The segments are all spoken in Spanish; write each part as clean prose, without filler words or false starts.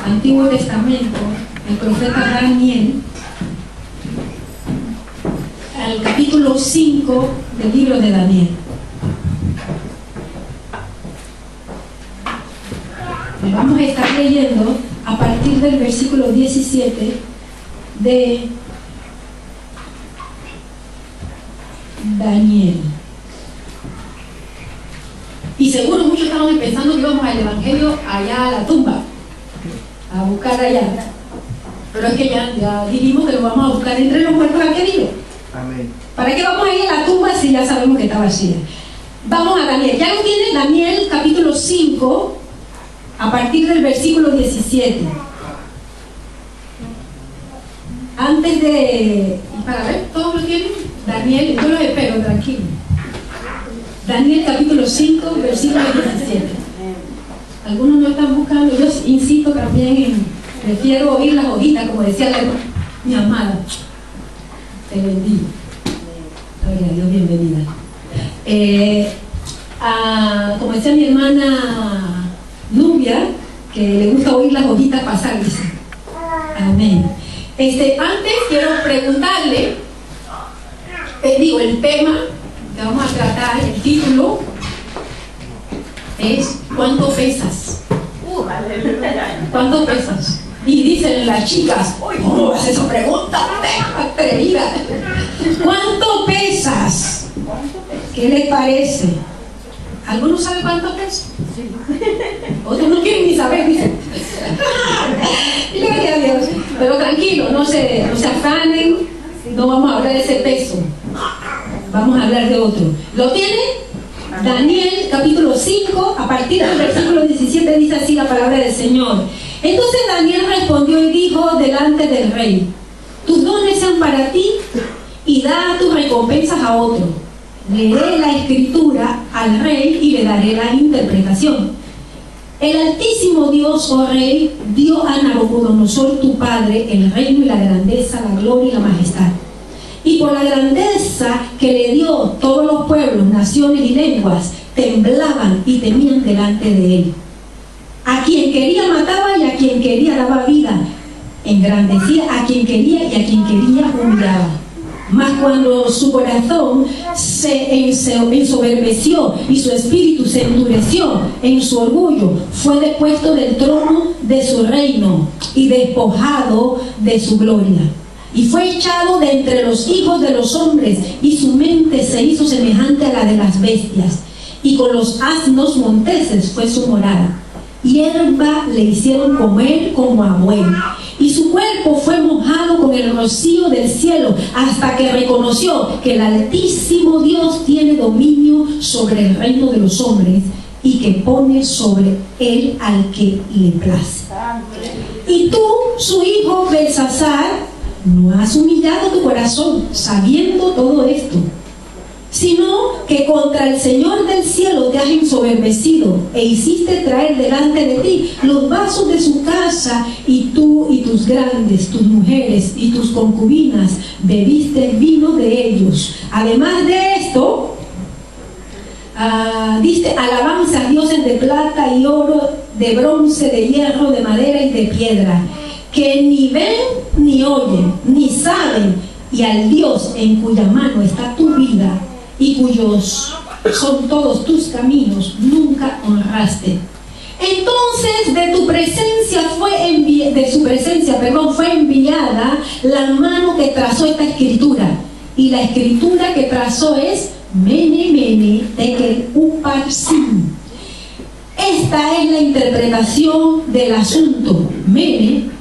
Antiguo Testamento, el profeta Daniel, al capítulo 5 del libro de Daniel. Vamos a estar leyendo a partir del versículo 17 de Daniel. Y seguro muchos estaban pensando que íbamos al Evangelio allá a la tumba, a buscar allá. Pero es que ya dijimos que lo vamos a buscar entre los muertos al que vive. Amén. ¿Para qué vamos a ir a la tumba si ya sabemos que está vacía? Vamos a Daniel. ¿Ya lo tiene? Daniel capítulo 5, a partir del versículo 17. Antes de... para ver, ¿todos lo tienen? Daniel, yo los espero, tranquilo. Daniel capítulo 5, versículo 17. Algunos no están buscando, yo insisto también en... prefiero oír las hojitas, como decía mi amada. Te bendigo. Gloria a Dios, bienvenida. Como decía mi hermana Nubia, que le gusta oír las hojitas pasar, dice. Amén. Antes quiero preguntarle, el tema que vamos a tratar, el título es ¿cuánto pesas? ¿Cuánto pesas? Y dicen las chicas, ¿cómo vas a esa pregunta? Atrevida. ¿Cuánto pesas? ¿Qué les parece? ¿Algunos saben cuánto peso? Sí. Otros no quieren ni saber, dicen. Gloria a Dios. Pero tranquilo, no se afanen, no vamos a hablar de ese peso. Vamos a hablar de otro. ¿Lo tienen? Daniel capítulo 5, a partir del versículo 17 dice así la palabra del Señor. Entonces Daniel respondió y dijo delante del rey: tus dones sean para ti y da tus recompensas a otro. Leeré la escritura al rey y le daré la interpretación. El Altísimo Dios, oh rey, dio a Nabucodonosor tu padre el reino y la grandeza, la gloria y la majestad. Y por la grandeza que le dio, todos los pueblos, naciones y lenguas temblaban y temían delante de él. A quien quería mataba y a quien quería daba vida. Engrandecía a quien quería y a quien quería humillaba. Mas cuando su corazón se ensoberbeció y su espíritu se endureció en su orgullo, fue depuesto del trono de su reino y despojado de su gloria. Y fue echado de entre los hijos de los hombres, y su mente se hizo semejante a la de las bestias. Y con los asnos monteses fue su morada. Hierba le hicieron comer como a buey. Y su cuerpo fue mojado con el rocío del cielo, hasta que reconoció que el Altísimo Dios tiene dominio sobre el reino de los hombres, y que pone sobre él al que le place. Y tú, su hijo Belsasar, no has humillado tu corazón sabiendo todo esto, sino que contra el Señor del cielo te has ensoberbecido e hiciste traer delante de ti los vasos de su casa, y tú y tus grandes, tus mujeres y tus concubinas bebiste vino de ellos. Además de esto, diste alabanza a dioses de plata y oro, de bronce, de hierro, de madera y de piedra, que ni ven ni oyen ni saben, y al Dios en cuya mano está tu vida y cuyos son todos tus caminos nunca honraste. Entonces de su presencia fue enviada la mano que trazó esta escritura, y la escritura que trazó es Mene Mene Tekel Uparsin. Esta es la interpretación del asunto. Mene,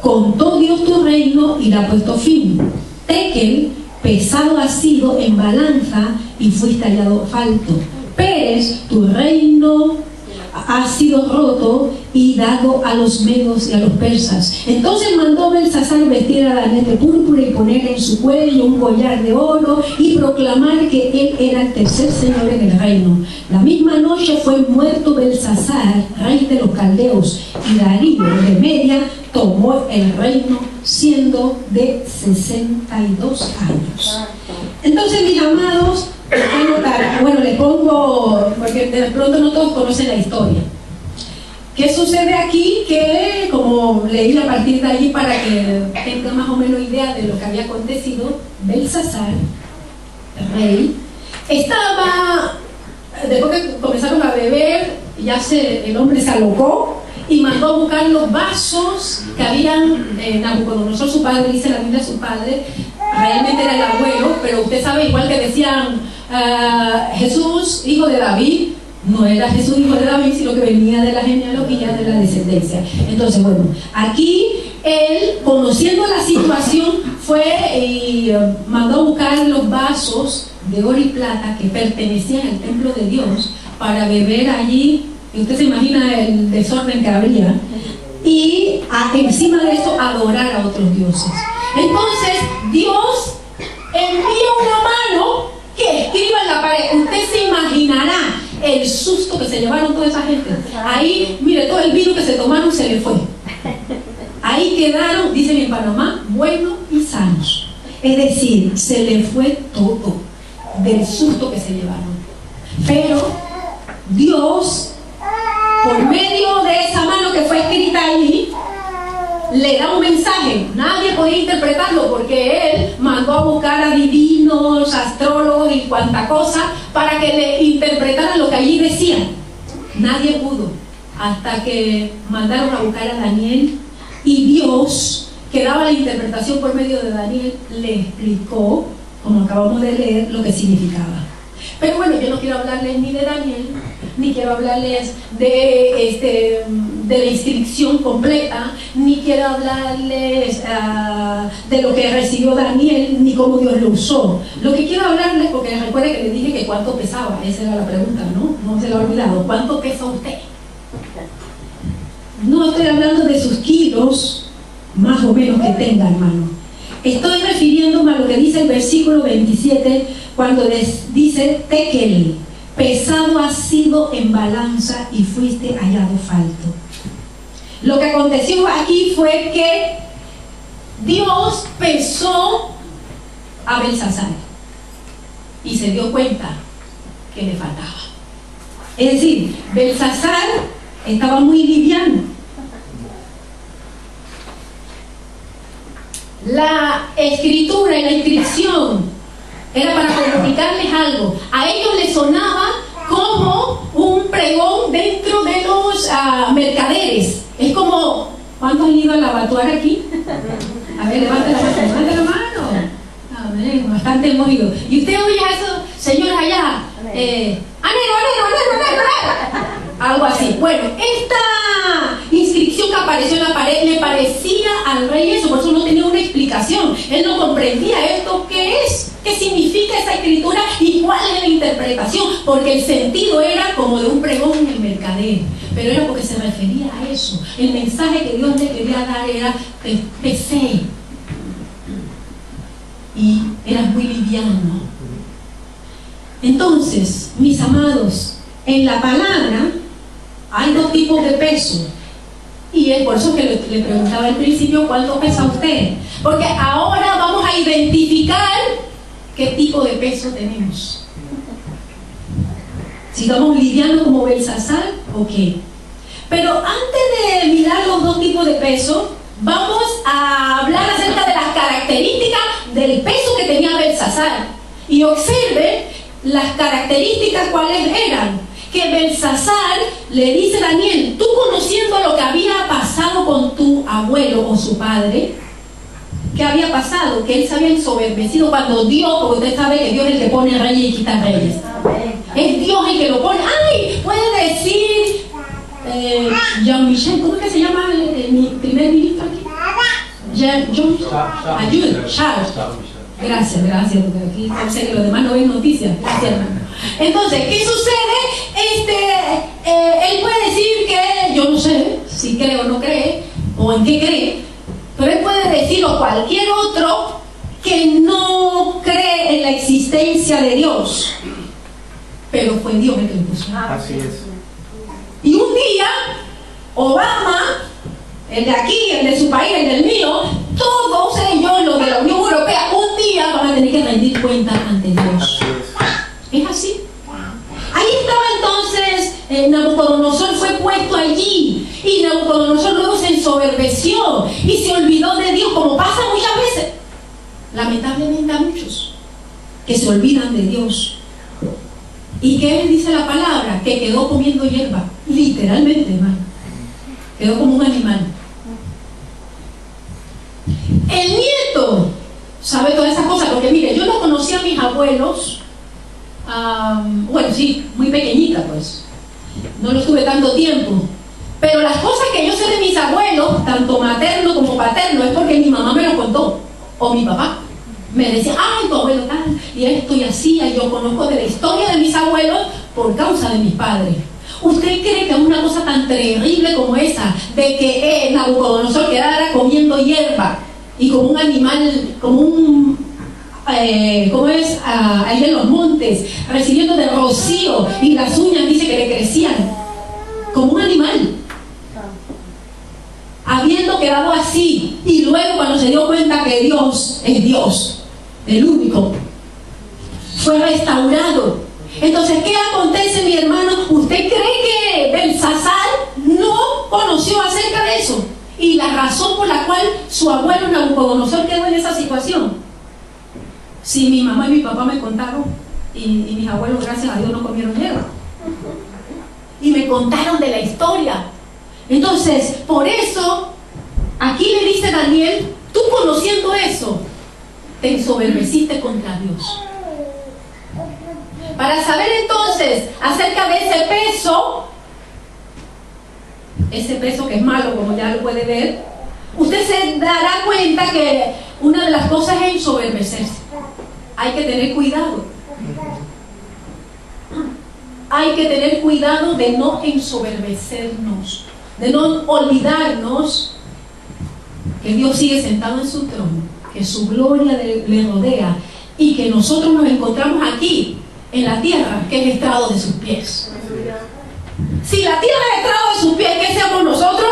contó Dios tu reino y le ha puesto fin. Tekel, pesado has sido en balanza y fuiste hallado falto. Pérez, tu reino ha sido roto y dado a los medos y a los persas. Entonces mandó Belsasar vestir a Daniel de púrpura y ponerle en su cuello un collar de oro y proclamar que él era el tercer señor en el reino. La misma noche fue muerto Belsasar, rey de los caldeos, y Darío de Media tomó el reino siendo de 62 años. Entonces, mis amados, bueno, les pongo, porque de pronto no todos conocen la historia. ¿Qué sucede aquí? Que como como leí a partir de allí para que tenga más o menos idea de lo que había acontecido, Belsasar, el rey, estaba, después que comenzaron a beber, el hombre se alocó y mandó a buscar los vasos que habían, Nabucodonosor, su padre, dice la Biblia, su padre, realmente era el abuelo, pero usted sabe, igual que decían Jesús, hijo de David, no era Jesús hijo de David, sino que venía de la genealogía, de la descendencia. Entonces, bueno, aquí él, conociendo la situación, fue y mandó a buscar los vasos de oro y plata que pertenecían al templo de Dios para beber allí, y usted se imagina el desorden que habría, y encima de eso adorar a otros dioses. Entonces Dios envía una mano que escriba en la pared. Usted se imaginará el susto que se llevaron toda esa gente. Ahí, mire, todo el vino que se tomaron se le fue. Ahí quedaron, dicen en Panamá, buenos y sanos. Es decir, se le fue todo del susto que se llevaron. Pero Dios, por medio de esa mano que fue escrita ahí, le da un mensaje. Nadie podía interpretarlo porque él mandó a buscar a divinos, astrólogos y cuanta cosa para que le interpretaran lo que allí decía. Nadie pudo, hasta que mandaron a buscar a Daniel, y Dios, que daba la interpretación por medio de Daniel, le explicó, como acabamos de leer, lo que significaba. Pero bueno, yo no quiero hablarles ni de Daniel, ni quiero hablarles de la inscripción completa, ni quiero hablarles de lo que recibió Daniel, ni cómo Dios lo usó. Lo que quiero hablarles, porque recuerde que les dije que cuánto pesaba, esa era la pregunta, ¿no? No se lo he olvidado. ¿Cuánto pesa usted? No estoy hablando de sus kilos, más o menos que tenga, hermano. Estoy refiriéndome a lo que dice el versículo 27, cuando les dice: Tekel, pesado has sido en balanza y fuiste hallado falto. Lo que aconteció aquí fue que Dios pesó a Belsasar y se dio cuenta que le faltaba. Es decir, Belsasar estaba muy liviano. La escritura y la inscripción era para comunicarles algo. A ellos les sonaba como un pregón dentro de los mercaderes. Es como, ¿cuántos han ido al lavatuar aquí? A ver, levanta la mano. Amén, bastante hemos ido. Y usted oye a esos señores allá, anero. Algo así. Bueno, esta inscripción que apareció en la pared le parecía al rey eso, por eso no tenía una explicación. Él no comprendía esto, ¿qué es? ¿Qué significa esta escritura? ¿Y cuál es la interpretación? Porque el sentido era como de un pregón en el mercader, pero era porque se refería a eso. El mensaje que Dios le quería dar era: pesé y eras muy liviano. Entonces, mis amados, en la palabra hay dos tipos de peso, y es por eso que le preguntaba al principio cuánto pesa usted, porque ahora vamos a identificar qué tipo de peso tenemos. Si estamos livianos como Belsasar, ok. Pero antes de mirar los dos tipos de peso, vamos a hablar acerca de las características del peso que tenía Belsasar. Y observe las características cuáles eran. Que Belsasar le dice a Daniel: tú, conociendo lo que había pasado con tu abuelo o su padre, ¿qué había pasado? Que él se había ensoberbecido cuando Dios, porque usted sabe que Dios es el que pone reyes y quita reyes. Es Dios el que lo pone. ¡Ay! Puede decir Jean-Michel, ¿cómo es que se llama mi primer ministro aquí? Charles. Gracias, porque aquí sé que los demás no ven noticias. Gracias, hermano. Entonces, ¿qué sucede? Él puede decir que, yo no sé si cree o no cree, o en qué cree, pero él puede decir, o cualquier otro, que no cree en la existencia de Dios, pero fue Dios el que lo puso. Así es. Y un día, Obama, el de aquí, el de su país, el del mío, todos ellos, los de la Unión Europea, un día van a tener que rendir cuenta ante Dios. Es así. Ahí estaba entonces Nabucodonosor, fue puesto allí, y Nabucodonosor luego se ensoberbeció y se olvidó de Dios, como pasa muchas veces. Lamentablemente a muchos que se olvidan de Dios. ¿Y qué dice la palabra? Que quedó comiendo hierba, literalmente, hermano. Quedó como un animal. El nieto sabe todas esas cosas, porque mire, yo no conocí a mis abuelos, bueno, sí, muy pequeñita, pues. No los tuve tanto tiempo. Pero las cosas que yo sé de mis abuelos, tanto materno como paterno, es porque mi mamá me lo contó, o mi papá. Me decía, ay, tu abuelo tal, y esto y así, y yo conozco de la historia de mis abuelos por causa de mis padres. ¿Usted cree que una cosa tan terrible como esa, de que Nabucodonosor quedara comiendo hierba y como un animal, como un, ¿cómo es? Ahí en los montes, recibiendo de rocío, y las uñas dice que le crecían, como un animal? Habiendo quedado así, y luego cuando se dio cuenta que Dios es Dios, el único, fue restaurado. Entonces, ¿qué acontece, mi hermano? ¿Usted cree que Belsasar no conoció acerca de eso? Y la razón por la cual su abuelo Nabucodonosor quedó en esa situación. Si mi mamá y mi papá me contaron, y mis abuelos, gracias a Dios, no comieron hierba, y me contaron de la historia. Entonces, por eso, aquí le dice Daniel, tú conociendo eso, te ensoberbeciste contra Dios. Para saber entonces acerca de ese peso que es malo, como ya lo puede ver, usted se dará cuenta que una de las cosas es ensoberbecerse. Hay que tener cuidado. Hay que tener cuidado de no ensoberbecernos, de no olvidarnos que Dios sigue sentado en su trono, que su gloria le rodea y que nosotros nos encontramos aquí en la tierra, que es estrado de sus pies. Si la tierra es estrado de sus pies, ¿qué somos nosotros?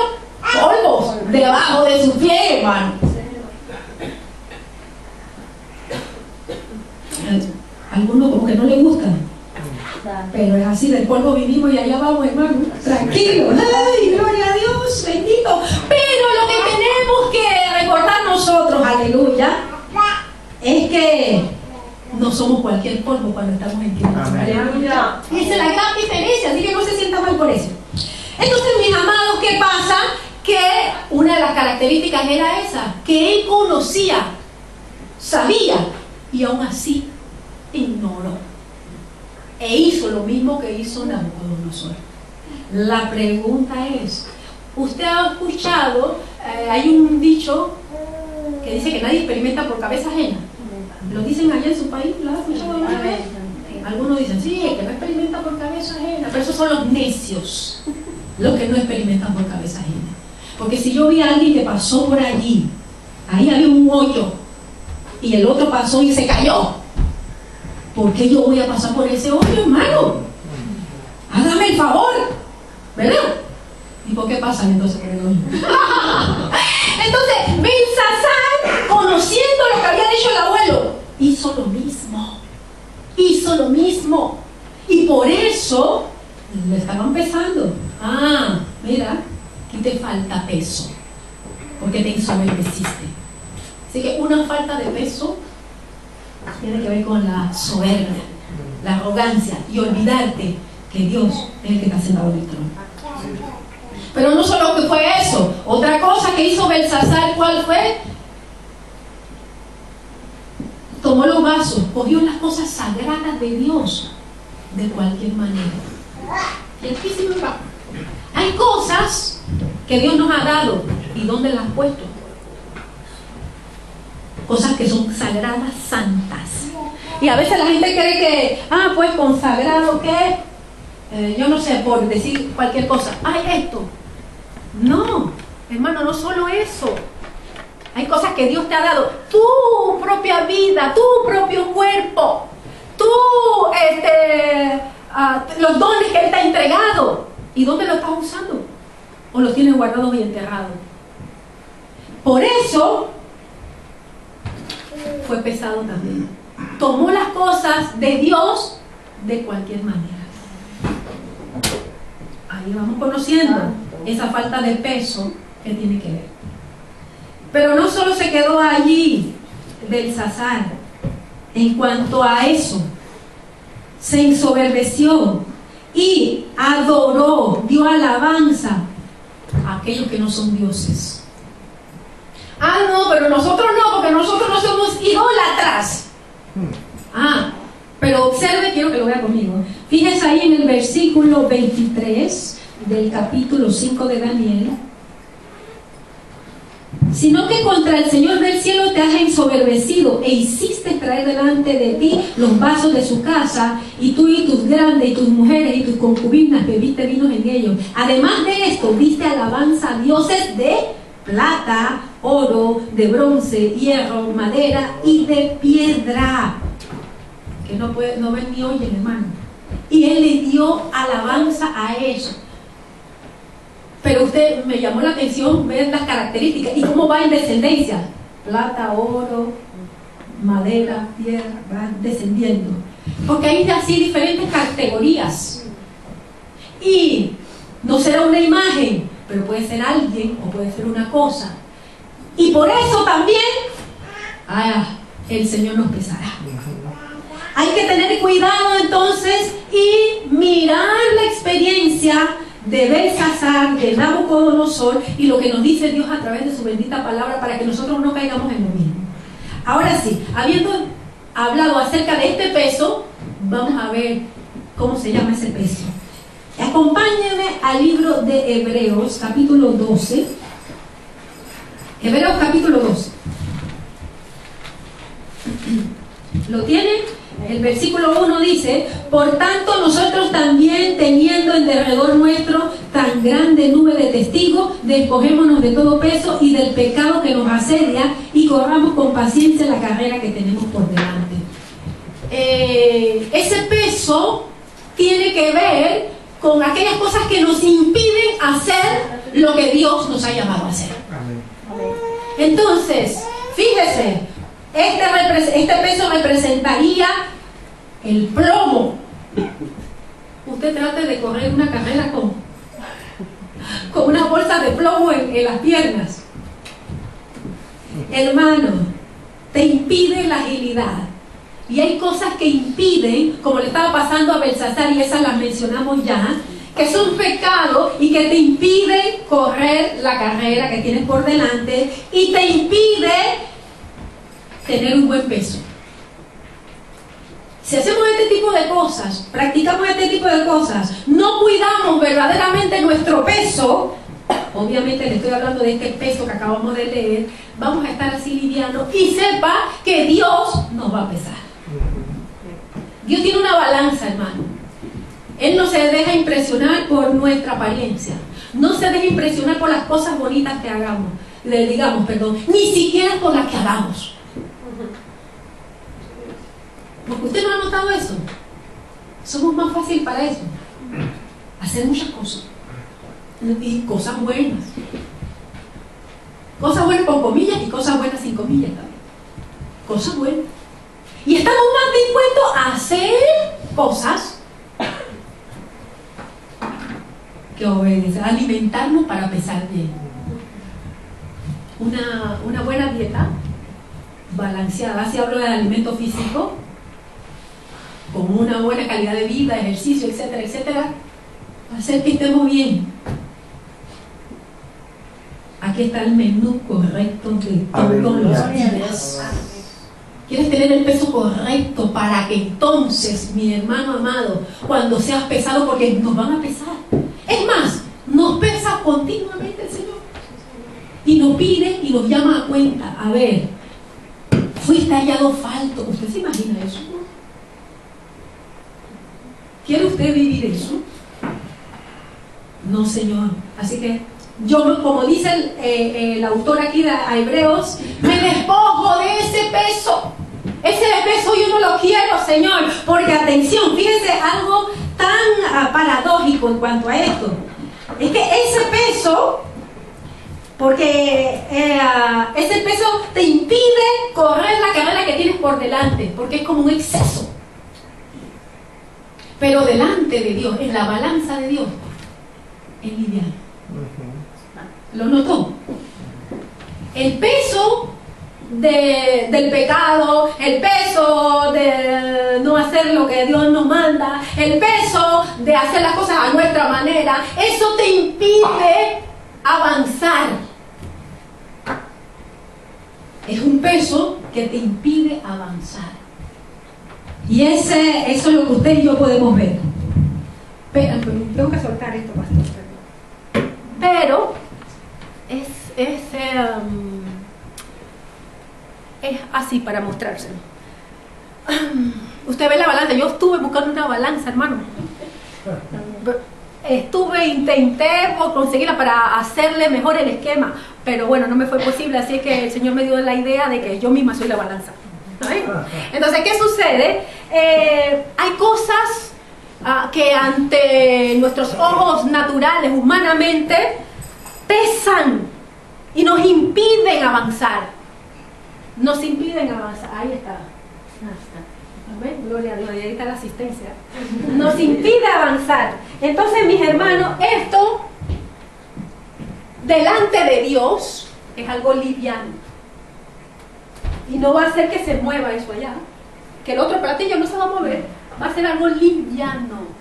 Polvos debajo de sus pies, hermano. Algunos como que no le gustan, pero es así, del polvo vinimos y allá vamos, hermano, tranquilo. ¡Ay, gloria a Dios, bendito! Pero lo que tenemos que recordar nosotros, aleluya, es que no somos cualquier polvo cuando estamos en Cristo. Aleluya. Esa es la gran diferencia, así que no se sienta mal por eso. Entonces, mis amados, ¿qué pasa? Que una de las características era esa, que él conocía, sabía, y aún así ignoró. E hizo lo mismo que hizo Nabucodonosor. La pregunta es, ¿usted ha escuchado, hay un dicho que dice que nadie experimenta por cabeza ajena? ¿Lo dicen allá en su país? ¿Lo has escuchado alguna vez? Algunos dicen, sí, que no experimenta por cabeza ajena. Pero esos son los necios, los que no experimentan por cabeza ajena. Porque si yo vi a alguien que pasó por allí, ahí había un hoyo, y el otro pasó y se cayó, ¿por qué yo voy a pasar por ese hoyo, hermano? Hágame el favor, ¿verdad? ¿Y por qué pasan entonces por el hoyo? Entonces, Belsasar, conociendo lo que había dicho el abuelo, hizo lo mismo. Hizo lo mismo. Y por eso le estaban pesando. Ah, mira, aquí te falta peso, porque te ensoberbeciste. Así que una falta de peso tiene que ver con la soberbia, la arrogancia y olvidarte que Dios es el que está sentado en el trono. Pero no solo que fue eso, otra cosa que hizo Belsasar, ¿cuál fue? Tomó los vasos, cogió las cosas sagradas de Dios de cualquier manera. Y aquí sí me va. Hay cosas que Dios nos ha dado, ¿y dónde las ha puesto? Cosas que son sagradas, santas. Y a veces la gente cree que, pues consagrado, ¿qué? Yo no sé, por decir cualquier cosa. Esto. No, hermano, no solo eso. Hay cosas que Dios te ha dado. Tu propia vida, tu propio cuerpo, los dones que Él te ha entregado. ¿Y dónde lo estás usando? ¿O los tienes guardados y enterrados? Por eso fue pesado también. Tomó las cosas de Dios de cualquier manera. Ahí vamos conociendo esa falta de peso ¿Qué tiene que ver? Pero no solo se quedó allí Belsasar. En cuanto a eso, se ensoberbeció y adoró, dio alabanza a aquellos que no son dioses. Ah, no, pero nosotros no, porque nosotros no somos idólatras. Pero observe, quiero que lo vea conmigo. Fíjese ahí en el versículo 23 del capítulo 5 de Daniel. Sino que contra el Señor del cielo te has ensoberbecido e hiciste traer delante de ti los vasos de su casa, y tú y tus grandes y tus mujeres y tus concubinas bebiste vinos en ellos. Además de esto, diste alabanza a dioses de plata, oro, de bronce, hierro, madera y de piedra, que no ven ni oyen, hermano. Y él le dio alabanza a eso. Pero usted, me llamó la atención ver las características y cómo va en descendencia: plata, oro, madera, piedra, va descendiendo, porque hay así diferentes categorías. Y no será una imagen, pero puede ser alguien o puede ser una cosa. Y por eso también el Señor nos pesará. Hay que tener cuidado entonces y mirar la experiencia de Belsasar, de Nabucodonosor, y lo que nos dice Dios a través de su bendita palabra, para que nosotros no caigamos en lo mismo. Ahora sí, habiendo hablado acerca de este peso, vamos a ver cómo se llama ese peso. Acompáñenme al libro de Hebreos, capítulo 12. Hebreos, capítulo 12. ¿Lo tienen? El versículo 1 dice: por tanto nosotros también, teniendo en derredor nuestro tan grande nube de testigos, despojémonos de todo peso y del pecado que nos asedia, y corramos con paciencia la carrera que tenemos por delante. Ese peso tiene que ver con aquellas cosas que nos impiden hacer lo que Dios nos ha llamado a hacer. Entonces, fíjese, este peso representaría el plomo. Usted trate de correr una carrera con una bolsa de plomo en las piernas. Hermano, te impide la agilidad. Y hay cosas que impiden, como le estaba pasando a Belsasar, y esas las mencionamos ya, que son pecados y que te impiden correr la carrera que tienes por delante, y te impide tener un buen peso. Si hacemos este tipo de cosas, practicamos este tipo de cosas, no cuidamos verdaderamente nuestro peso, obviamente le estoy hablando de este peso que acabamos de leer, vamos a estar así livianos, y sepa que Dios nos va a pesar. Dios tiene una balanza, hermano. Él no se deja impresionar por nuestra apariencia, no se deja impresionar por las cosas bonitas que hagamos, ni siquiera por las que hagamos. Porque usted no ha notado eso. Somos más fácil para eso, hacer muchas cosas, y cosas buenas con comillas y cosas buenas sin comillas también. Cosas buenas. Y estamos más dispuestos a hacer cosas que obedecer, alimentarnos para pesar bien. Una buena dieta balanceada, si hablo del alimento físico, con una buena calidad de vida, ejercicio, etcétera, etcétera, va a hacer que estemos bien. Aquí está el menú correcto de todos los días. ¿Quieres tener el peso correcto para que entonces, mi hermano amado, cuando seas pesado, porque nos van a pesar? Es más, nos pesa continuamente el Señor. Y nos pide y nos llama a cuenta. A ver, fuiste hallado falto. ¿Usted se imagina eso? ¿Quiere usted vivir eso? No, Señor. Así que yo, como dice el autor aquí de Hebreos, me despojo de ese peso. Ese peso yo no lo quiero, Señor. Porque, atención, fíjense algo tan paradójico en cuanto a esto. Es que ese peso, porque ese peso te impide correr la carrera que tienes por delante, porque es como un exceso. Pero delante de Dios, en la balanza de Dios, es liviano. ¿Lo notó? el peso del pecado, el peso de no hacer lo que Dios nos manda, el peso de hacer las cosas a nuestra manera, eso te impide avanzar. Es un peso que te impide avanzar. Y eso es lo que usted y yo podemos ver. Pero, tengo que soltar esto, pastor. Pero es así para mostrárselo. Usted ve la balanza. Yo estuve buscando una balanza, hermano. Intenté conseguirla para hacerle mejor el esquema, pero bueno, no me fue posible, así que el Señor me dio la idea de que yo misma soy la balanza. Entonces, ¿qué sucede? Hay cosas que ante nuestros ojos naturales, humanamente, pesan y nos impiden avanzar. Nos impiden avanzar. Ahí está. Amén. Gloria a Dios. Ahí está la asistencia. Nos impide avanzar. Entonces, mis hermanos, esto delante de Dios es algo liviano. Y no va a hacer que se mueva eso allá. Que el otro platillo no se va a mover. Va a ser algo liviano.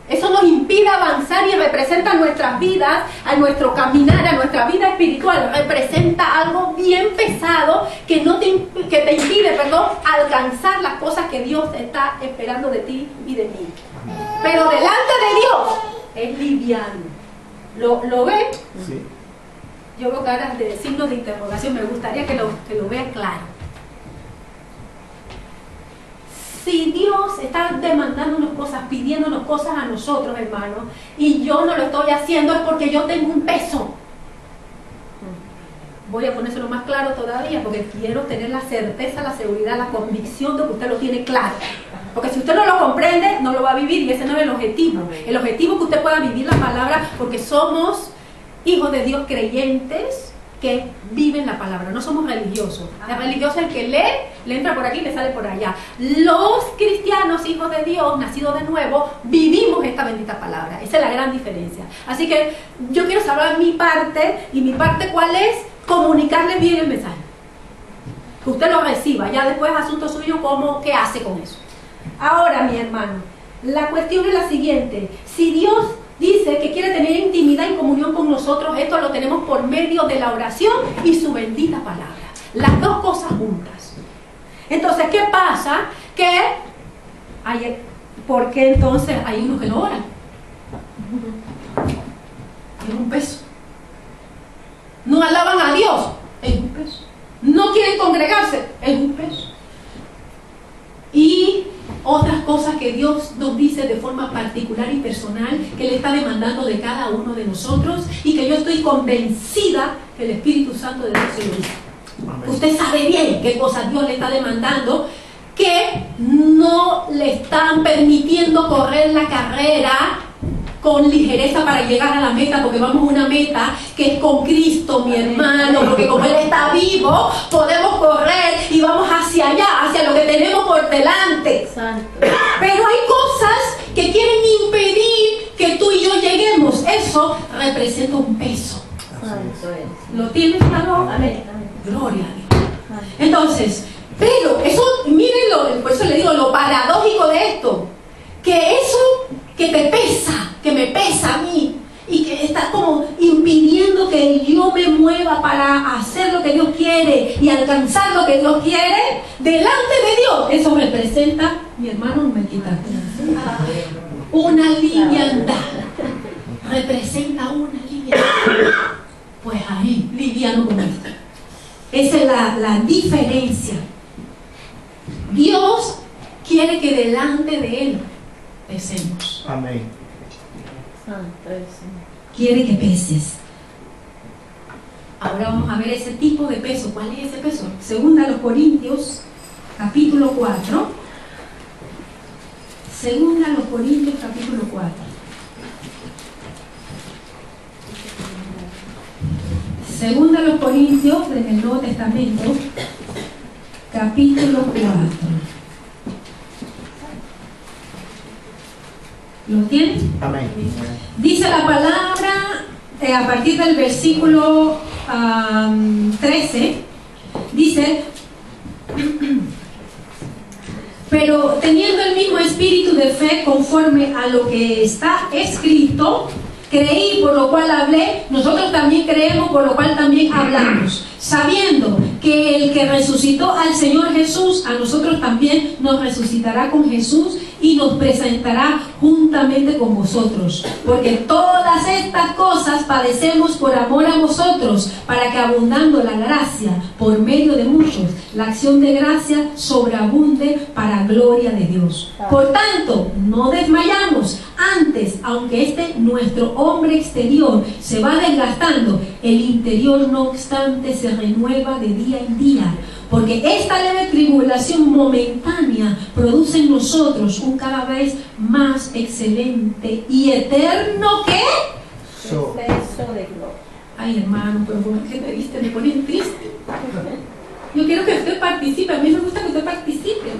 Eso nos impide avanzar y representa nuestras vidas, a nuestro caminar, a nuestra vida espiritual. Representa algo bien pesado que te impide, alcanzar las cosas que Dios está esperando de ti y de mí. Pero delante de Dios es liviano. ¿Lo ve? Sí. Yo veo caras de signos de interrogación. Me gustaría que lo vea claro. Si Dios está demandándonos cosas, pidiéndonos cosas a nosotros, hermanos, y yo no lo estoy haciendo, es porque yo tengo un peso. Voy a ponérselo más claro todavía, porque quiero tener la certeza, la seguridad, la convicción de que usted lo tiene claro. Porque si usted no lo comprende, no lo va a vivir, y ese no es el objetivo. El objetivo es que usted pueda vivir la palabra, porque somos hijos de Dios creyentes, que viven la palabra, no somos religiosos. El religioso es el que lee, le entra por aquí y le sale por allá. Los cristianos, hijos de Dios, nacidos de nuevo, vivimos esta bendita palabra. Esa es la gran diferencia. Así que yo quiero saber mi parte, y mi parte ¿cuál es? Comunicarle bien el mensaje. Que usted lo reciba, ya después es asunto suyo qué hace con eso. Ahora, mi hermano, la cuestión es la siguiente. Si Dios dice que quiere tener intimidad y comunión con nosotros, esto lo tenemos por medio de la oración y su bendita palabra. Las dos cosas juntas. Entonces, ¿qué pasa? ¿Por qué entonces hay unos que no oran? Es un peso. No alaban a Dios, es un peso. No quieren congregarse, es un peso. Y otras cosas que Dios nos dice de forma particular y personal, que Él está demandando de cada uno de nosotros, y que yo estoy convencida que el Espíritu Santo de Dios se lo dice. Usted sabe bien qué cosas Dios le está demandando, que no le están permitiendo correr la carrera con ligereza para llegar a la meta, porque vamos a una meta que es con Cristo, mi hermano, porque como Él está vivo, podemos correr y vamos hacia allá, hacia lo que tenemos por delante. Santo. Pero hay cosas que quieren impedir que tú y yo lleguemos. Eso representa un peso. Santo. ¿Lo tienes claro? Amén. Gloria a Dios. Entonces, pero eso, mírenlo, por eso le digo lo paradójico de esto, que eso que te pesa, que me pesa a mí, y que está como impidiendo que yo me mueva para hacer lo que Dios quiere y alcanzar lo que Dios quiere, delante de Dios, eso representa, mi hermano, no me quitaste, una liviandad. Representa una liviandad. Pues ahí, liviano como esto. Esa es la diferencia. Dios quiere que delante de Él pesemos. Amén. Quiere que peses. Ahora vamos a ver ese tipo de peso. ¿Cuál es ese peso? Segunda a los Corintios, capítulo 4. Segunda a los Corintios, capítulo 4. Segunda a los Corintios, en el Nuevo Testamento, capítulo 4. ¿Lo tienen? Amén. Dice la palabra a partir del versículo 13, dice: pero teniendo el mismo espíritu de fe conforme a lo que está escrito, creí, por lo cual hablé. Nosotros también creemos, por lo cual también hablamos, sabiendo que el que resucitó al Señor Jesús, a nosotros también nos resucitará con Jesús y nos presentará juntamente con vosotros. Porque todas estas cosas padecemos por amor a vosotros, para que abundando la gracia por medio de muchos, la acción de gracia sobreabunde para gloria de Dios. Por tanto, no desmayamos. Antes, aunque nuestro hombre exterior se va desgastando, el interior no obstante se renueva de día en día. Porque esta leve tribulación momentánea produce en nosotros un cada vez más excelente y eterno ¿qué? Peso de gloria. Ay, hermano, pero ¿por qué me viste? Me ponen triste. Yo quiero que usted participe. A mí me gusta que usted participe.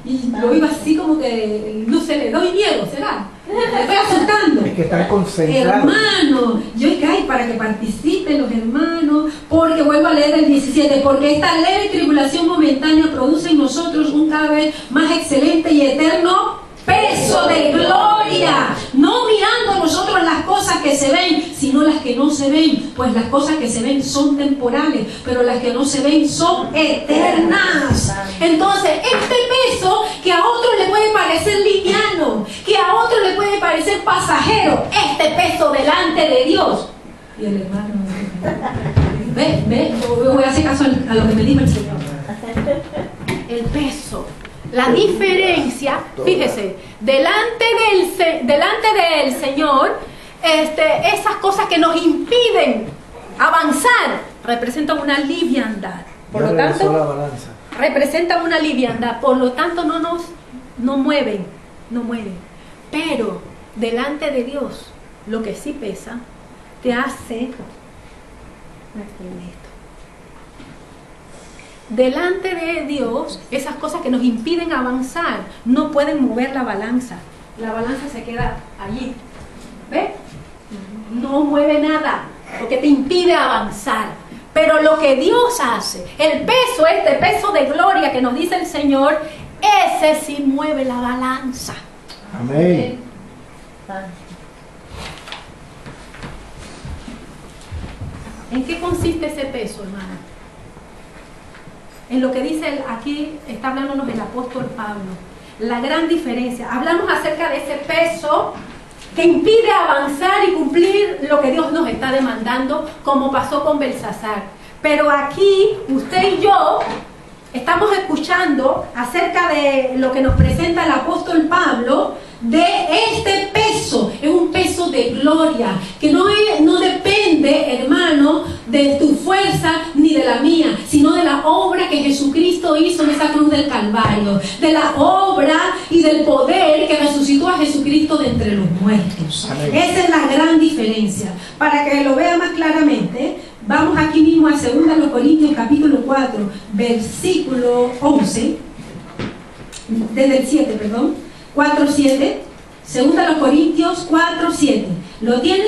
Y lo oigo así como que, no sé, le doy miedo, ¿será? Me estoy asustando. Es que están concentrados. Hermano, yo caí para que participen los hermanos, porque vuelvo a leer el 17, porque esta leve tribulación momentánea produce en nosotros un cada vez más excelente y eterno peso de gloria, no mirando nosotros las cosas que se ven, sino las que no se ven, pues las cosas que se ven son temporales, pero las que no se ven son eternas. Entonces, este peso que a otros le puede parecer liviano, que a otros le puede parecer pasajero, este peso delante de Dios. Y el hermano, ve, yo voy a hacer caso a lo que me dijo el Señor. El peso. La diferencia, fíjese, delante del Señor, esas cosas que nos impiden avanzar, representan una liviandad. Por lo tanto, representan una liviandad. Por lo tanto, no mueven. Pero delante de Dios, lo que sí pesa, te hace delante de Dios, esas cosas que nos impiden avanzar no pueden mover la balanza. La balanza se queda allí. ¿Ves? No mueve nada porque te impide avanzar. Pero lo que Dios hace, el peso, este peso de gloria que nos dice el Señor, ese sí mueve la balanza. Amén. ¿En qué consiste ese peso, hermano? En lo que dice aquí, está hablándonos el apóstol Pablo. La gran diferencia. Hablamos acerca de ese peso que impide avanzar y cumplir lo que Dios nos está demandando, como pasó con Belsasar. Pero aquí, usted y yo estamos escuchando acerca de lo que nos presenta el apóstol Pablo, de este peso. Es un peso de gloria que no depende, hermano, de tu fuerza ni de la mía, sino de la obra que Jesucristo hizo en esa cruz del Calvario, de la obra y del poder que resucitó a Jesucristo de entre los muertos. Amén. Esa es la gran diferencia. Para que lo vea más claramente, vamos aquí mismo a 2 Corintios capítulo 4, versículo 11, desde el 7, perdón. 4:7, 2 Corintios 4:7. ¿Lo tienen?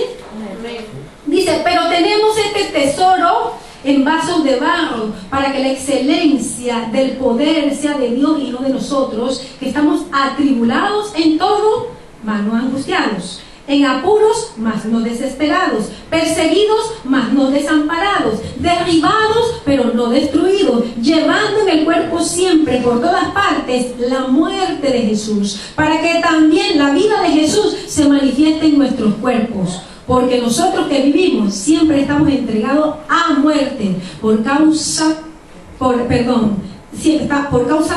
Dice: pero tenemos este tesoro en vasos de barro, para que la excelencia del poder sea de Dios y no de nosotros, que estamos atribulados en todo, mas no angustiados, en apuros, mas no desesperados, perseguidos, mas no desamparados, derribados, pero no destruidos, llevando en el cuerpo siempre, por todas partes, la muerte de Jesús, para que también la vida de Jesús se manifieste en nuestros cuerpos. Porque nosotros que vivimos siempre estamos entregados a muerte por causa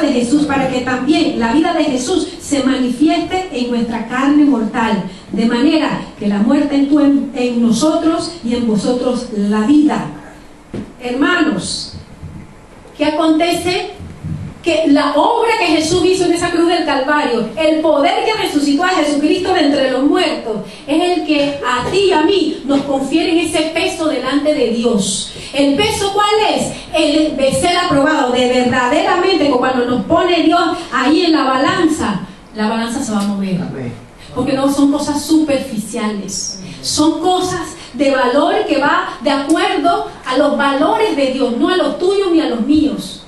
de Jesús, para que también la vida de Jesús se manifieste en nuestra carne mortal, de manera que la muerte en nosotros y en vosotros la vida. Hermanos, ¿qué acontece? Que la obra que Jesús hizo en esa cruz del Calvario, el poder que resucitó a Jesucristo de entre los muertos, es el que a ti y a mí nos confiere ese peso delante de Dios. ¿El peso cuál es? El de ser aprobado, de verdaderamente, cuando nos pone Dios ahí en la balanza se va a mover. Amén. Porque no son cosas superficiales. Son cosas de valor que va de acuerdo a los valores de Dios, no a los tuyos ni a los míos.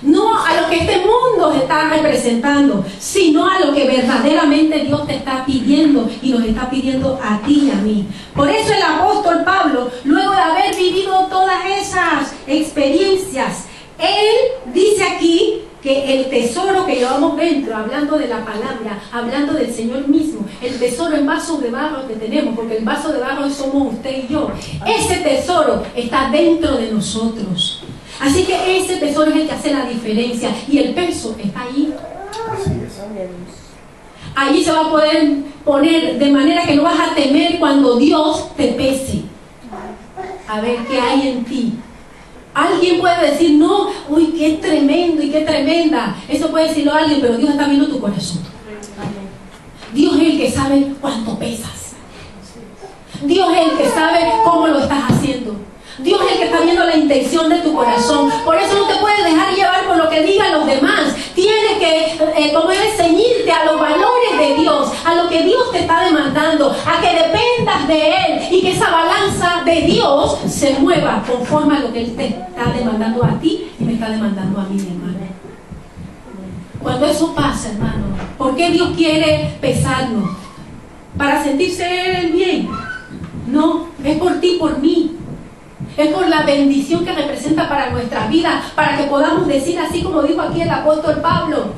No a lo que este mundo está representando, sino a lo que verdaderamente Dios te está pidiendo y nos está pidiendo a ti y a mí. Por eso el apóstol Pablo, luego de haber vivido todas esas experiencias, él dice aquí que el tesoro que llevamos dentro, hablando de la palabra, hablando del Señor mismo, el tesoro en vaso de barro que tenemos, porque el vaso de barro somos usted y yo, ese tesoro está dentro de nosotros. Así que ese tesoro es el que hace la diferencia y el peso está ahí. Así es. Allí se va a poder poner de manera que no vas a temer cuando Dios te pese. A ver qué hay en ti. Alguien puede decir, no, uy, qué tremendo y qué tremenda. Eso puede decirlo alguien, pero Dios está viendo tu corazón. Dios es el que sabe cuánto pesas. Dios es el que sabe cómo lo estás haciendo. Dios es el que está viendo la intención de tu corazón. Por eso no te puedes dejar llevar por lo que digan los demás. Tienes que, como es, ceñirte a los valores de Dios, a lo que Dios te está demandando, a que dependas de Él y que esa balanza de Dios se mueva conforme a lo que Él te está demandando a ti y me está demandando a mí, hermano. Cuando eso pasa, hermano, ¿por qué Dios quiere pesarnos? ¿Para sentirse Él bien? No, es por ti, por mí. Es por la bendición que representa para nuestra vida, para que podamos decir así como dijo aquí el apóstol Pablo.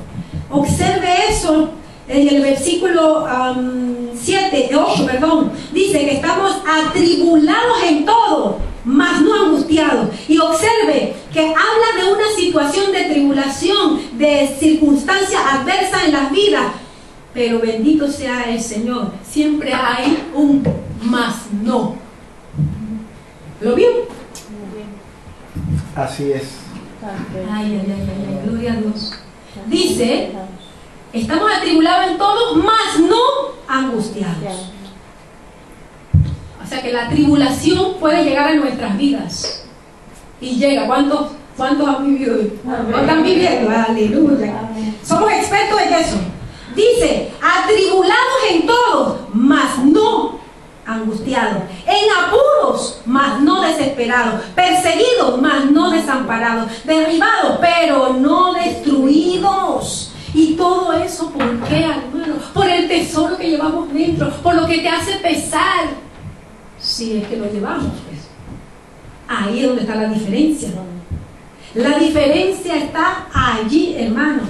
Observe eso en el versículo 8, dice que estamos atribulados en todo, mas no angustiados. Y observe que habla de una situación de tribulación, de circunstancias adversas en las vidas. Pero bendito sea el Señor, siempre hay un mas no. ¿Lo vio? Así es. Ay, gloria a Dios. Dice, estamos atribulados en todo, mas no angustiados. O sea que la tribulación puede llegar a nuestras vidas. Y llega. ¿Cuántos han vivido? ¿Cuántos están viviendo? Aleluya. Somos expertos en eso. Dice, atribulados en todo, mas no angustiados, en apuros, mas no desesperados, perseguidos, mas no desamparados, derribados, pero no destruidos. Y todo eso, ¿por qué, hermano? Por el tesoro que llevamos dentro, por lo que te hace pesar, si es que lo llevamos, pues. Ahí es donde está la diferencia. La diferencia está allí, hermano,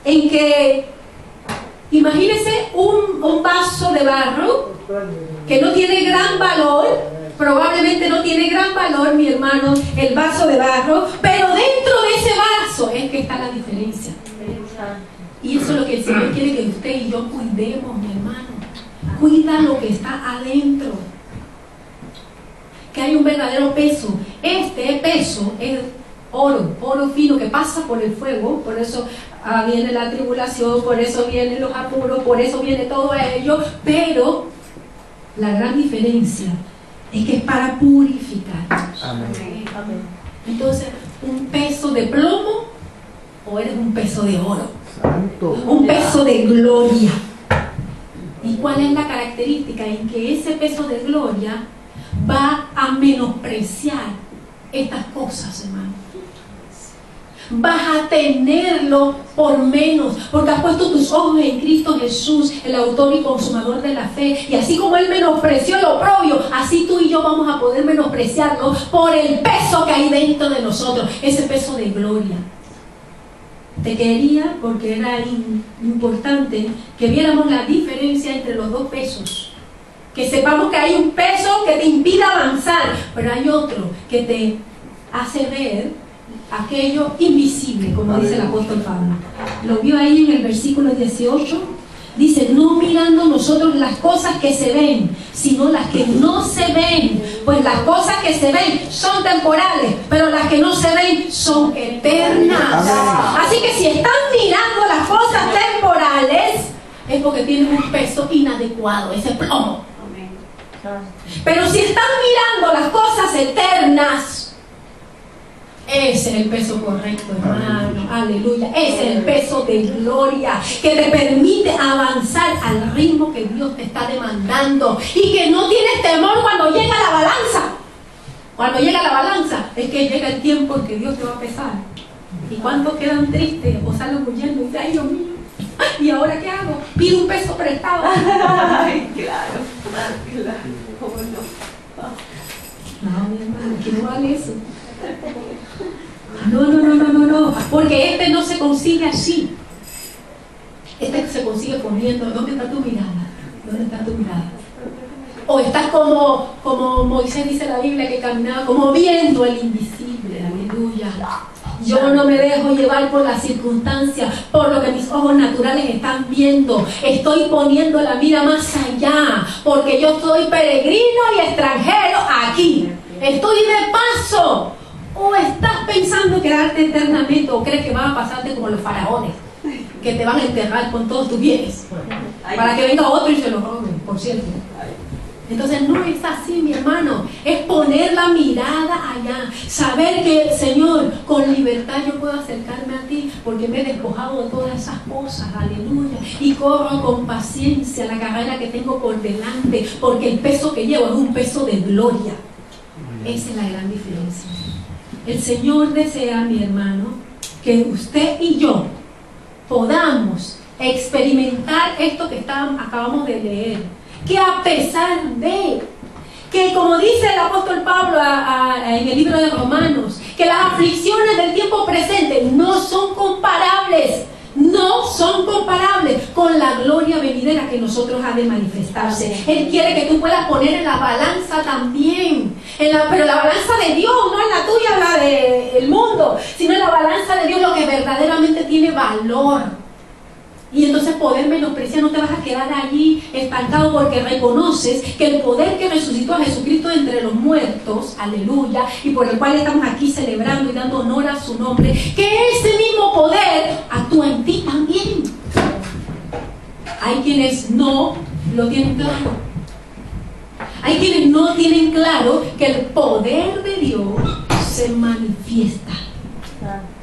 en que imagínese un vaso de barro que no tiene gran valor, probablemente no tiene gran valor, mi hermano, el vaso de barro, pero dentro de ese vaso es que está la diferencia. Y eso es lo que el Señor quiere que usted y yo cuidemos, mi hermano. Cuida lo que está adentro. Que hay un verdadero peso. Este peso es oro fino que pasa por el fuego, por eso viene la tribulación, por eso vienen los apuros, por eso viene todo ello, pero la gran diferencia es que es para purificarnos. Amén. Entonces, un peso de plomo o eres un peso de oro, Santo. un peso de gloria. ¿Y cuál es la característica? En que ese peso de gloria va a menospreciar estas cosas, hermano. Vas a tenerlo por menos, porque has puesto tus ojos en Cristo Jesús, el autor y consumador de la fe. Y así como Él menospreció lo propio, así tú y yo vamos a poder menospreciarlo por el peso que hay dentro de nosotros, ese peso de gloria. Te quería, porque era importante que viéramos la diferencia entre los dos pesos. Que sepamos que hay un peso que te impide avanzar, pero hay otro que te hace ver aquello invisible, como dice el apóstol Pablo. Lo vio ahí en el versículo 18. Dice, no mirando nosotros las cosas que se ven, sino las que no se ven. Pues las cosas que se ven son temporales, pero las que no se ven son eternas. Así que si están mirando las cosas temporales, es porque tienen un peso inadecuado, ese plomo. Pero si están mirando las cosas eternas, Ese es el peso correcto, hermano. Aleluya. Ese es el peso de gloria que te permite avanzar al ritmo que Dios te está demandando y que no tienes temor cuando llega la balanza. Cuando llega la balanza es que llega el tiempo en que Dios te va a pesar. ¿Y cuántos quedan tristes o salen huyendo y dicen, ay Dios mío, ¿y ahora qué hago? Pido un peso prestado. Ay, claro, claro, ¿cómo no? No, mi hermano, que no vale eso. No, porque este no se consigue así. Este se consigue poniendo, ¿dónde está tu mirada? ¿Dónde está tu mirada? O estás como Moisés dice en la Biblia, que caminaba como viendo el invisible, aleluya. Yo no me dejo llevar por las circunstancias, por lo que mis ojos naturales están viendo. Estoy poniendo la mira más allá, porque yo soy peregrino y extranjero aquí. Estoy de paso. O estás pensando quedarte eternamente, o crees que vas a pasarte como los faraones, que te van a enterrar con todos tus bienes, para que venga otro y se los robe, por cierto. Entonces no es así, mi hermano. Es poner la mirada allá. Saber que, Señor, con libertad yo puedo acercarme a ti porque me he despojado de todas esas cosas. Aleluya. Y corro con paciencia la carrera que tengo por delante, porque el peso que llevo es un peso de gloria. Esa es la gran diferencia. El Señor desea, mi hermano, que usted y yo podamos experimentar esto que acabamos de leer. Que a pesar de que, como dice el apóstol Pablo en el libro de Romanos, que las aflicciones del tiempo presente no son comparables con la gloria venidera que nosotros ha de manifestarse. Él quiere que tú puedas poner en la balanza también, pero la balanza de Dios, no es la tuya, la del mundo, sino en la balanza de Dios, lo que verdaderamente tiene valor. Y entonces poder menospreciar, no te vas a quedar allí estancado, porque reconoces que el poder que resucitó a Jesucristo entre los muertos, aleluya, y por el cual estamos aquí celebrando y dando honor a su nombre, que ese mismo poder actúa en ti también. Hay quienes no lo tienen claro. Hay quienes no tienen claro que el poder de Dios se manifiesta.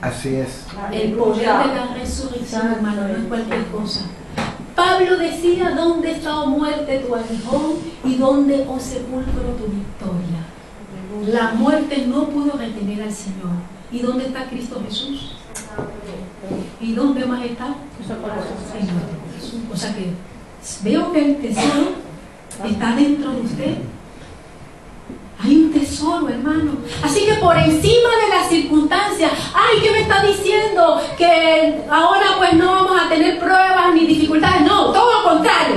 Así es. El poder de la resurrección, hermano, no es cualquier cosa. Pablo decía, ¿dónde está, oh muerte, tu aguijón? ¿Y dónde, oh sepulcro, tu victoria? La muerte no pudo retener al Señor. ¿Y dónde está Cristo Jesús? ¿Y dónde más está? En nuestro corazón. O sea que veo que el tesoro está dentro de usted. Hay un tesoro, hermano. Así que por encima de las circunstancias, ay, ¿qué me está diciendo? Que ahora pues no vamos a tener pruebas ni dificultades. No, todo lo contrario.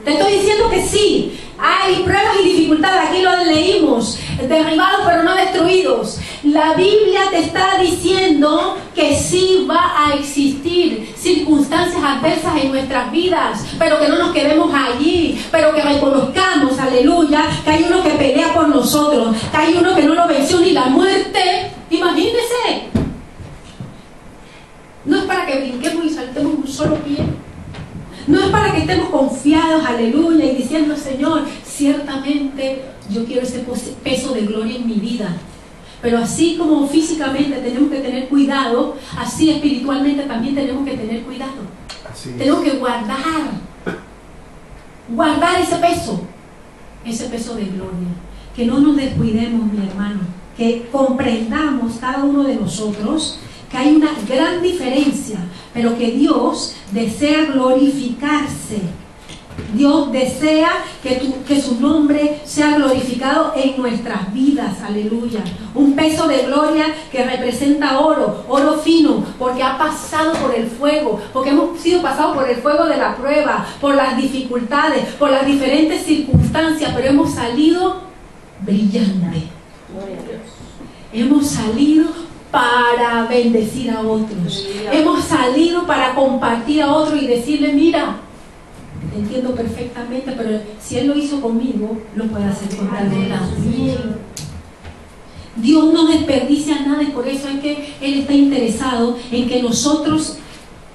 Te estoy diciendo que sí. Hay pruebas y dificultades, aquí lo leímos, derribados pero no destruidos. La Biblia te está diciendo que sí va a existir circunstancias adversas en nuestras vidas, pero que no nos quedemos allí, pero que reconozcamos, aleluya, que hay uno que pelea por nosotros, que hay uno que no lo venció ni la muerte. Imagínense. No es para que brinquemos y saltemos un solo pie. No es para que estemos confiados, aleluya, y diciendo, Señor, ciertamente yo quiero ese peso de gloria en mi vida. Pero así como físicamente tenemos que tener cuidado, así espiritualmente también tenemos que tener cuidado. Tenemos que guardar ese peso de gloria. Que no nos descuidemos, mi hermano, que comprendamos cada uno de nosotros que hay una gran diferencia, pero que Dios desea glorificarse. Dios desea que su nombre sea glorificado en nuestras vidas, aleluya. Un peso de gloria que representa oro fino, porque ha pasado por el fuego, porque hemos sido pasados por el fuego de la prueba, por las dificultades, por las diferentes circunstancias, pero hemos salido brillante. Hemos salido para bendecir a otros. Hemos salido para compartir a otros y decirle, mira, te entiendo perfectamente, pero si Él lo hizo conmigo, lo puede hacer con alguien también. Dios no desperdicia nada, y por eso es que Él está interesado en que nosotros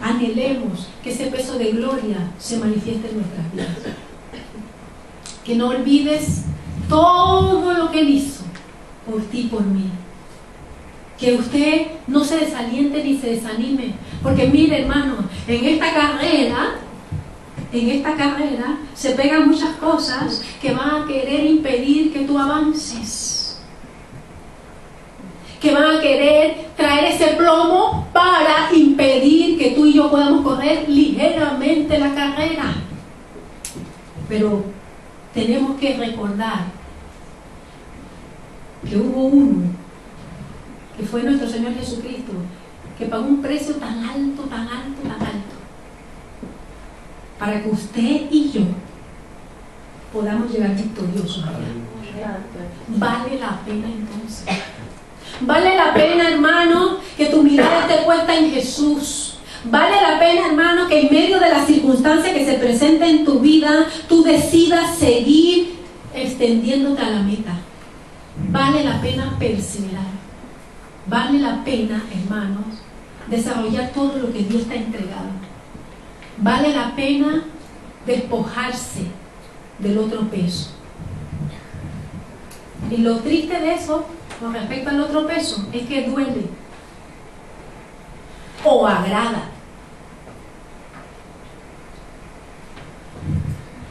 anhelemos que ese peso de gloria se manifieste en nuestras vidas. Que no olvides todo lo que Él hizo por ti y por mí. que usted no se desaliente ni se desanime, porque mire, hermano, en esta carrera se pegan muchas cosas que van a querer impedir que tú avances, que van a querer traer ese plomo para impedir que tú y yo podamos correr ligeramente la carrera. Pero tenemos que recordar que hubo uno, que fue nuestro Señor Jesucristo, que pagó un precio tan alto, tan alto, tan alto, para que usted y yo podamos llegar victoriosos allá. Vale la pena entonces. Vale la pena, hermano, que tu mirada esté puesta en Jesús. Vale la pena, hermano, que en medio de las circunstancias que se presenten en tu vida, tú decidas seguir extendiéndote a la meta. Vale la pena perseverar. Vale la pena, hermanos, desarrollar todo lo que Dios te ha entregado. Vale la pena despojarse del otro peso. Y lo triste de eso, con respecto al otro peso, es que duele o agrada.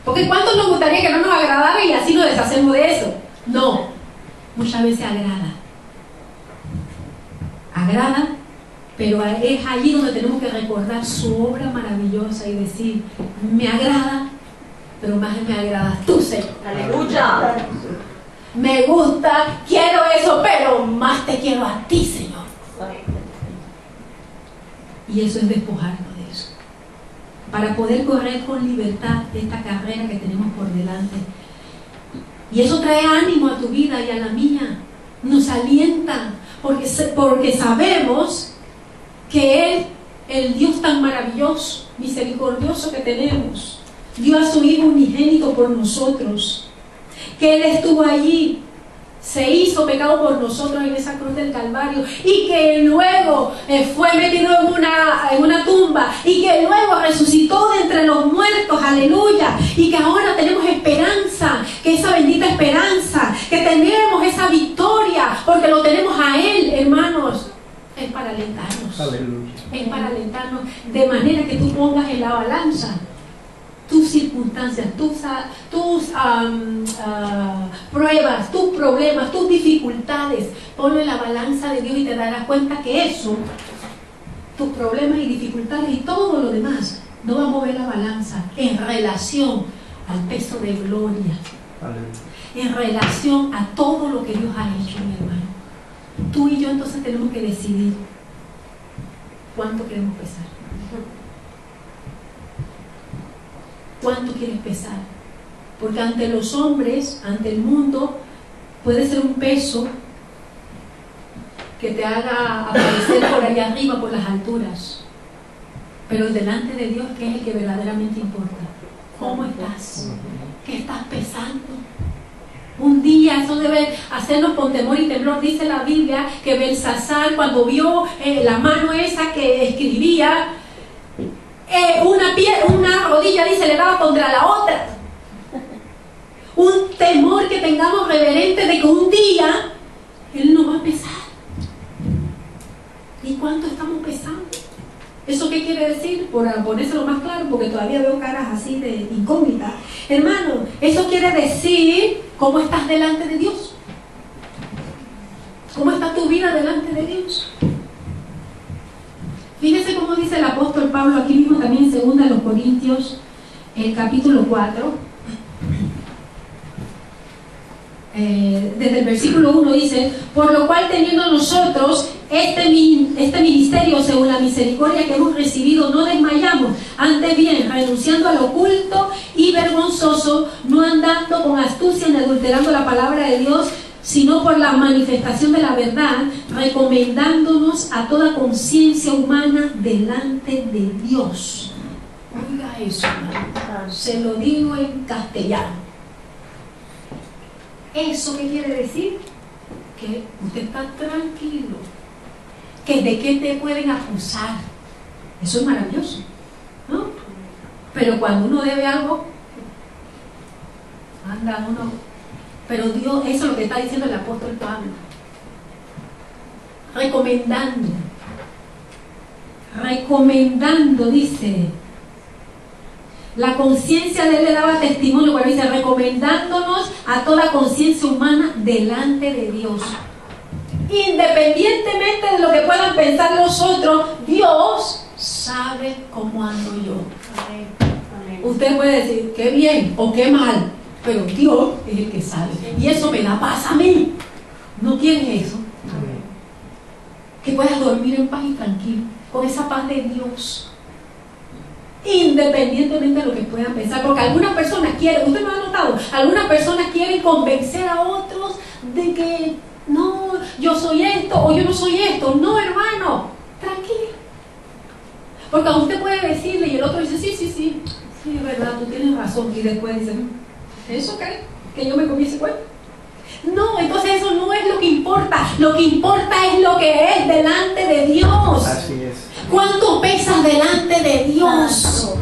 Porque ¿cuántos nos gustaría que no nos agradara y así nos deshacemos de eso? No, muchas veces agrada. Agrada, pero es allí donde tenemos que recordar su obra maravillosa y decir, me agrada, pero más me agradas tú, Señor. ¡Aleluya! Me gusta, quiero eso, pero más te quiero a ti, Señor. Y eso es despojarnos de eso, para poder correr con libertad esta carrera que tenemos por delante. Y eso trae ánimo a tu vida y a la mía, nos alienta, porque sabemos que Él, el Dios tan maravilloso, misericordioso que tenemos, dio a su Hijo unigénito por nosotros, que Él estuvo allí, se hizo pecado por nosotros en esa cruz del Calvario, y que luego fue metido en una tumba, y que luego resucitó de entre los muertos, aleluya, y que ahora tenemos esperanza, que esa bendita esperanza, que tenemos esa victoria, porque lo tenemos a Él, hermanos, es para alentarnos. Aleluya. Es para alentarnos, de manera que tú pongas en la balanza tus circunstancias, tus pruebas, tus problemas, tus dificultades. Ponlo en la balanza de Dios y te darás cuenta que eso, tus problemas y dificultades y todo lo demás, no va a mover la balanza en relación al peso de gloria, en relación a todo lo que Dios ha hecho, mi hermano. Tú y yo entonces tenemos que decidir cuánto queremos pesar. ¿Cuánto quieres pesar? Porque ante los hombres, ante el mundo, puede ser un peso que te haga aparecer por allá arriba, por las alturas. Pero delante de Dios, ¿qué es el que verdaderamente importa? ¿Cómo estás? ¿Qué estás pesando? Un día, eso debe hacernos con temor y temblor. Dice la Biblia que Belsasar, cuando vio la mano esa que escribía, una rodilla, dice, le daba contra la otra. Un temor que tengamos reverente de que un día Él nos va a pesar. ¿Y cuánto estamos pesando? ¿Eso qué quiere decir? Por ponérselo más claro, porque todavía veo caras así de incógnitas. Hermano, eso quiere decir cómo estás delante de Dios. ¿Cómo está tu vida delante de Dios? Fíjese cómo dice el apóstol Pablo aquí mismo también en 2 Corintios, el capítulo 4. Desde el versículo 1 dice: por lo cual, teniendo nosotros este ministerio según la misericordia que hemos recibido, no desmayamos, antes bien, renunciando al oculto y vergonzoso, no andando con astucia ni adulterando la palabra de Dios, sino por la manifestación de la verdad, recomendándonos a toda conciencia humana delante de Dios. Oiga eso, hermano. Se lo digo en castellano. ¿Eso qué quiere decir? Que usted está tranquilo. ¿Que de qué te pueden acusar? Eso es maravilloso, ¿no? Pero cuando uno debe algo, anda uno. Pero Dios, eso es lo que está diciendo el apóstol Pablo. recomendando. Recomendando, dice. La conciencia de él le daba testimonio, cuando dice, recomendándonos a toda conciencia humana delante de Dios. Independientemente de lo que puedan pensar los otros, Dios sabe cómo ando yo. Amén. Amén. Usted puede decir, qué bien o qué mal, pero Dios es el que sabe. Y eso me da paz a mí. ¿No quieres eso? Amén. Que puedas dormir en paz y tranquilo, con esa paz de Dios. Independientemente de lo que puedan pensar, porque algunas personas quieren, usted me ha notado, algunas personas quieren convencer a otros de que no, yo soy esto o yo no soy esto. No, hermano, tranquilo. Porque a usted puede decirle y el otro dice, sí, es verdad, tú tienes razón. Y después dice, ¿eso qué? ¿Que yo me comí ese cuento? No, entonces eso no es lo que importa. Lo que importa es lo que es delante de Dios. Así es. ¿Cuánto pesas delante de Dios?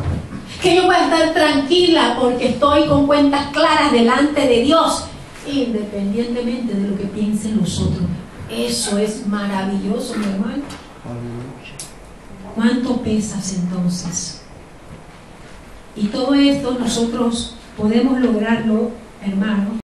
Que yo pueda estar tranquila porque estoy con cuentas claras delante de Dios, independientemente de lo que piensen los otros. Eso es maravilloso, mi hermano. ¿Cuánto pesas entonces? Y todo esto nosotros podemos lograrlo, hermano,